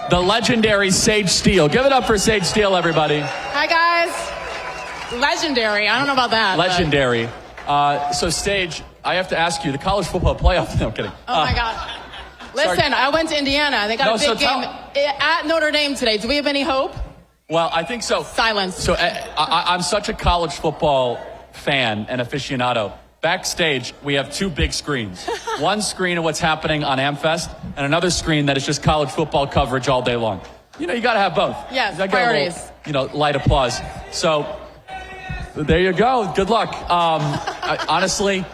the legendary Sage Steele. Give it up for Sage Steele, everybody. Hi, guys. Legendary. I don't know about that. Legendary. So, Sage, I have to ask you, the college football playoff. No, I'm kidding. Oh, my God. Listen, I went to Indiana. They got a big game at Notre Dame today. Do we have any hope? Well, I think so. Silence. So, I'm such a college football fan and aficionado. Backstage, we have two big screens. One screen of what's happening on AmFest, and another screen that is just college football coverage all day long. You know, you got to have both. Yes, priorities. Light applause. So, there you go. Good luck. Honestly,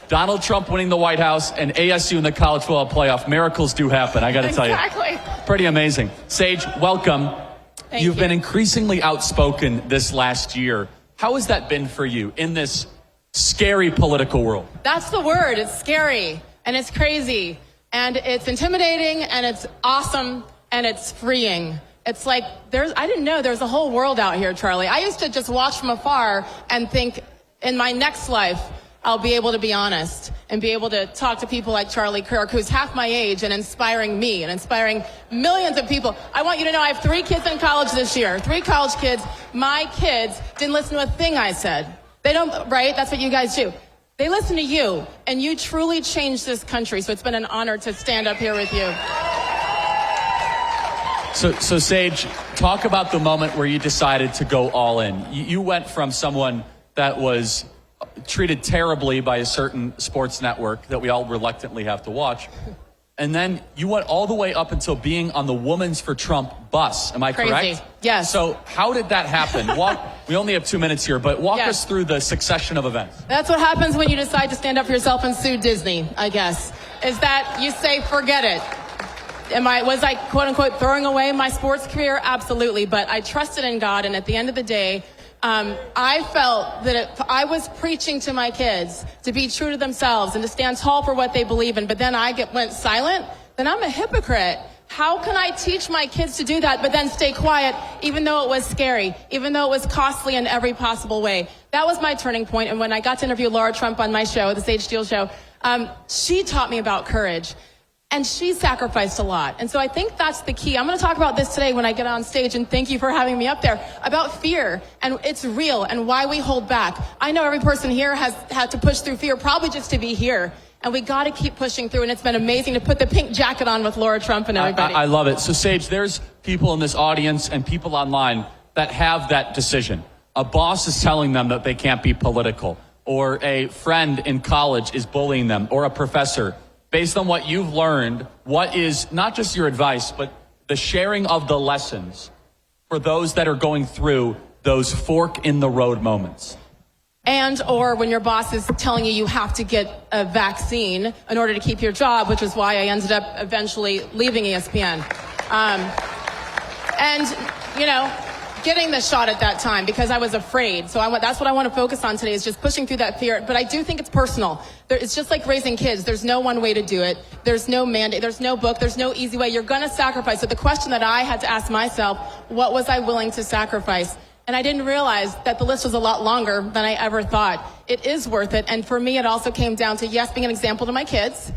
Donald Trump winning the White House and ASU in the college football playoff, miracles do happen, I got to tell you. Exactly. Pretty amazing. Sage, welcome. Thank You've you. been increasingly outspoken this last year. How has that been for you in this scary political world? That's the word. It's scary, and it's crazy, and it's intimidating, and it's awesome, and it's freeing. It's like, I didn't know there's a whole world out here, Charlie. I used to just watch from afar and think, in my next life, I'll be able to be honest and be able to talk to people like Charlie Kirk, who's half my age and inspiring me and inspiring millions of people. I want you to know I have 3 kids in college this year, 3 college kids. My kids didn't listen to a thing I said. They don't, right? That's what you guys do. They listen to you, and you truly changed this country. So it's been an honor to stand up here with you. So Sage, talk about the moment where you decided to go all in. You went from someone that was treated terribly by a certain sports network that we all reluctantly have to watch, and then you went all the way up until being on the Women's for Trump bus. Am I Crazy. correct? Yes. So how did that happen? We only have 2 minutes here, but walk us through the succession of events. That's what happens when you decide to stand up for yourself and sue Disney, I guess, is that you say, forget it. Was I, quote unquote, throwing away my sports career? Absolutely. But I trusted in God. And at the end of the day, I felt that if I was preaching to my kids to be true to themselves and to stand tall for what they believe in, but then went silent, then I'm a hypocrite. How can I teach my kids to do that, but then stay quiet, even though it was scary, even though it was costly in every possible way? That was my turning point. And when I got to interview Laura Trump on my show, the Sage Steele Show, she taught me about courage. And she sacrificed a lot. And so I think that's the key. I'm going to talk about this today when I get on stage, and thank you for having me up there, about fear. And it's real and why we hold back. I know every person here has had to push through fear, probably just to be here. And we got to keep pushing through. And it's been amazing to put the pink jacket on with Laura Trump and everybody. I love it. So Sage, there's people in this audience and people online that have that decision. A boss is telling them that they can't be political, or a friend in college is bullying them, or a professor. Based on what you've learned, what is not just your advice, but the sharing of the lessons for those that are going through those fork in the road moments? Or when your boss is telling you have to get a vaccine in order to keep your job, which is why I ended up eventually leaving ESPN. Getting the shot at that time because I was afraid. So that's what I want to focus on today, is just pushing through that fear. But I do think it's personal. It's just like raising kids. There's no one way to do it. There's no mandate. There's no book. There's no easy way. You're going to sacrifice. So the question that I had to ask myself, what was I willing to sacrifice? And I didn't realize that the list was a lot longer than I ever thought. It is worth it. And for me, it also came down to, yes, being an example to my kids,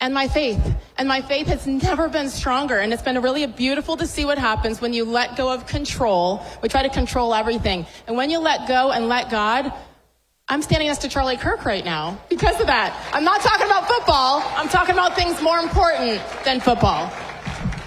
and my faith. And my faith has never been stronger. And it's been really beautiful to see what happens when you let go of control. We try to control everything. And when you let go and let God, I'm standing next to Charlie Kirk right now because of that. I'm not talking about football. I'm talking about things more important than football.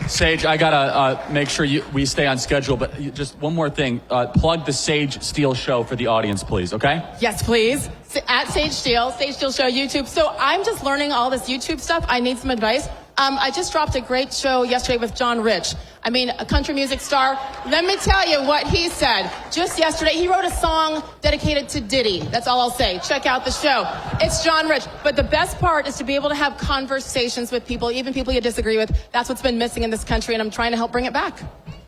Sage, I gotta make sure we stay on schedule, but just one more thing. Plug the Sage Steele Show for the audience, please, okay? Yes, please. At Sage Steele Show, YouTube. So I'm just learning all this YouTube stuff. I need some advice. I just dropped a great show yesterday with John Rich. A country music star. Let me tell you what he said. Just yesterday, he wrote a song dedicated to Diddy. That's all I'll say. Check out the show. It's John Rich. But the best part is to be able to have conversations with people, even people you disagree with. That's what's been missing in this country, and I'm trying to help bring it back.